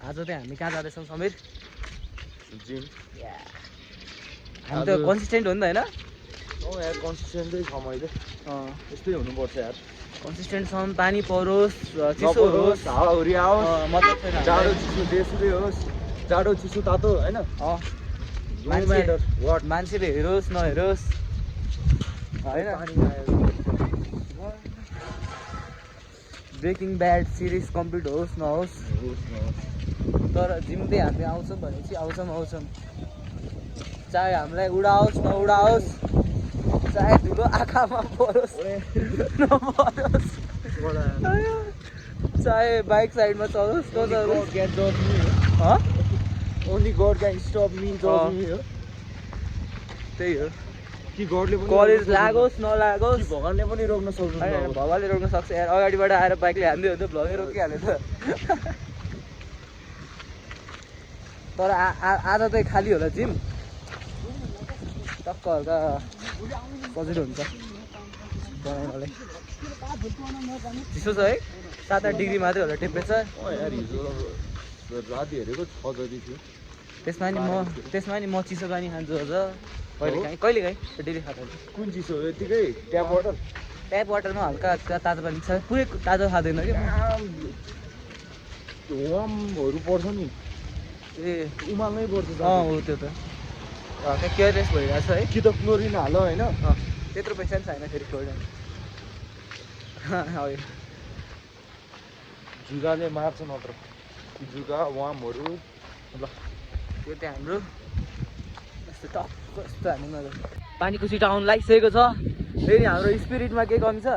आज चाहिँ हामी कहाँ जाँदैछौँ समीर? जिम। हामी त कन्सिस्टेन्ट हो नि त होइन? यार कन्सिस्टेन्टै छ मैले। यस्तै हुनुपर्छ यार। कन्सिस्टेन्ट छौँ। पानी परोस्, चिसो होस्, हावाहुरी आओस्, मतलब छैन। जाडो चिसो जेसुकै होस्, जाडो चिसो तातो होइन, मान्छेले हेरोस् नहेरोस् होइन। ब्रेकिङ ब्याड सिरिज कम्प्लिट होस् नहोस्, तर जिम चाहिँ हामी आउँछौँ भनेपछि आउँछौँ। चाहे हामीलाई उडाओस् नउडाओस्, चाहे धुलो आँखामा परोस् नपरोस्, चाहे बाइक साइडमा चलोस् नचलोस्, only god can stop me जजिङ मी हो। त्यही हो। कि गडले पनि कलेज लागोस् नलागोस्, भगवानले पनि रोक्न सक्दैन। भगवानले रोक्न सक्छ यार। अगाडिबाट आएर बाइकले हान्दै हो त भ्लगै रोकिहाल्यो त। तर आज चाहिँ खाली होला जिम, टक्क हल्का सजिलो हुन्छ बनाउनलाई। चिसो छ है, 7-8 डिग्री मात्रै होला टेम्परेचर। यार हिजो राति हेरेको 6 जति थियो। त्यसमा नि म चिसो पानी खान्छु अझ कहिलेकाहीँ डेली खाँदैन। कुन चिसो हो? यतिकै ट्याप वाटर? ट्याप वाटरमा हल्का तातो पानी छ, पुरै तातो खाँदैन कि वार्महरू पर्छ नि, ए उमाल्नै पर्छ। हो त्यो त हल्का केयरलेस भइरहेको छ है। कि त क्लोरिन हाल होइन, त्यत्रो पैसा पनि छैन फेरि क्लोरिन। जुगाले मार्छ नत्र, जुगा वार्महरू। ल त्यो चाहिँ हाम्रो यस्तो टक्क यस्तो हामी मजा। पानीको छिटो आउनु लागिसकेको छ, फेरि हाम्रो स्पिरिटमा केही कमी छ?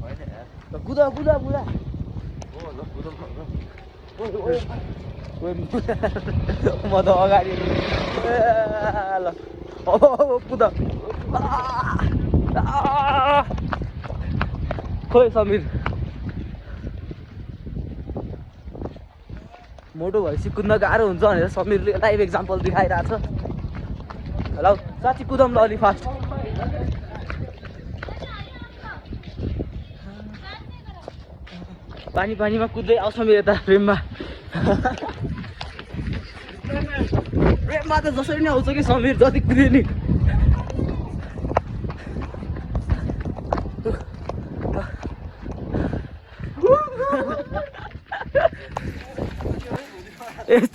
होइन यार, कुदा कुदा कुदा म त अगाडि ल कुदा। खोइ समीर मोटो भएपछि कुद्न गाह्रो हुन्छ भनेर समीरले लाइभ एक्जाम्पल देखाइरहेको छ। ल साँच्ची कुदाउँ ल अलि फास्ट। पानीमा कुद्दै आउँछ मेरो यता फ्रेममा। फ्रेममा त जसरी नै आउँछ कि समीर, जति कुद्यो नि।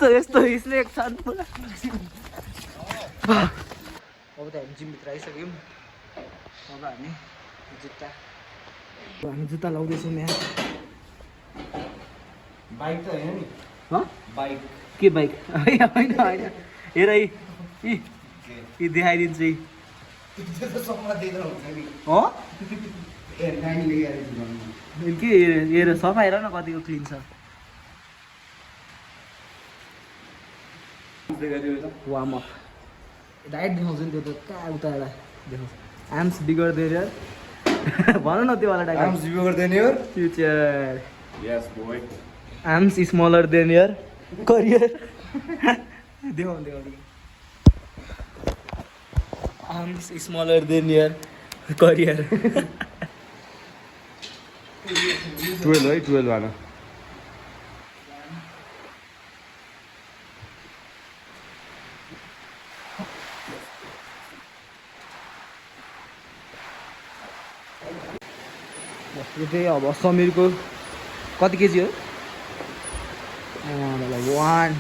यस्तो हिस्लेक छन् पुरा। अब त हामी जिमभित्र आइसक्यौँ। अब हामी जुत्ता लाउँदैछौँ यहाँ। बाइक त होइन नि? बाइक के बाइक? होइन हेर यी देखाइदिन्छु यी। के हेर सफा हेर न कतिको क्लिन छ। वार्म अप डाइट देखाउँछ नि त्यो त, कहाँ उता एउटा देखाउँछ। आर्म्स बिगर देन यार भन न त्यो वाला diet. Arms bigger than your future, yes boy. Arms smaller than your career. देखाउँ arms smaller than your career. 12 है, 12 आना। यो चाहिँ अब समीरको कति केजी हो? 1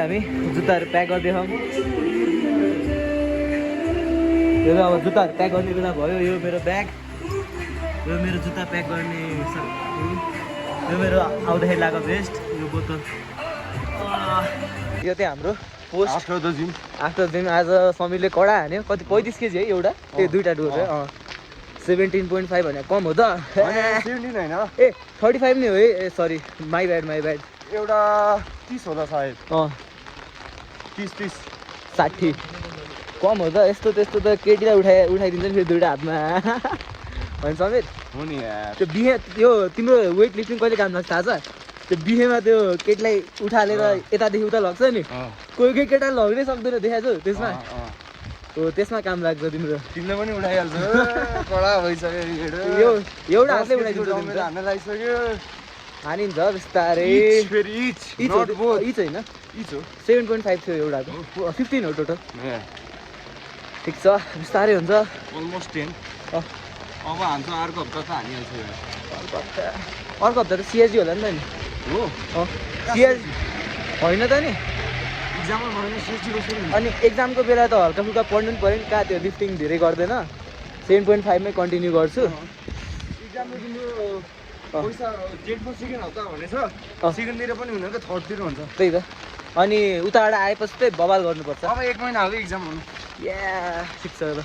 हामी जुत्ताहरू प्याक गर्दै छौँ। यो त अब जुत्ताहरू प्याक गर्ने बेला भयो यो मेरो ब्याग यो मेरो जुत्ता प्याक गर्ने यो मेरो आउँदाखेरि लगाएको भेस्ट यो बोतल यो चाहिँ हाम्रो post after the gym after दिन आज समीरले कडा हान्यो कति 35 केजी है एउटा ए दुईवटा डोज है 17.5 भने कम हो त 17 होइन ए 35 नै हो है ए सरी माई ब्याड एउटा 30 होला सायद 30 60 कम हो त यस्तो त्यस्तो त केटीलाई उठाइदिन्छ नि फेरि दुईवटा हातमा होइन समीर हो नि यार त्यो बिहे त्यो तिम्रो वेट लिफ्टिङ कहिले काम लाग्छ थाहा छ त्यो बिहेमा त्यो केटीलाई उठालेर यतादेखि उता लग्छ नि कोही कोही केटा लग्नै सक्दैन देखाएको छु त्यसमा हो त्यसमा काम लाग्छ तिम्रो तिमीले पनि उठाइहाल्छ कडा भइसक्यो यो एउटा हातले उठाइदिन्छ मेरो हान्न लागिसक्यो हानिन्छ बिस्तारै फेरि इच होइन इच हो 7.5 थियो एउटाको 15 हो टोटल ठिक छ बिस्तारै हुन्छ अलमोस्ट 10 अब हान्छ अर्को हप्ता त हानिहाल्छ अर्को हप्ता त सिएसजी होला नि त नि हो सिएसजी होइन त नि इक्जाममा भएन सिएसजी कसरी अनि एक्जामको बेला त हल्का फुल्का पढ्नु पनि पऱ्यो नि कहाँ त्यो लिफ्टिङ धेरै गर्दैन 7.5 मै कन्टिन्यू गर्छु इक्जाममा तिम्रो पैसा डेटमा सेकेन्ड हप्ता भनेछ सेकेन्डतिर पनि हुँदैन त थर्डतिर हुन्छ त्यही त अनि उताबाट आएपछि चाहिँ बवाल गर्नुपर्छ अब 1 महिना हो इक्जाम हुनु या ठिक छ ल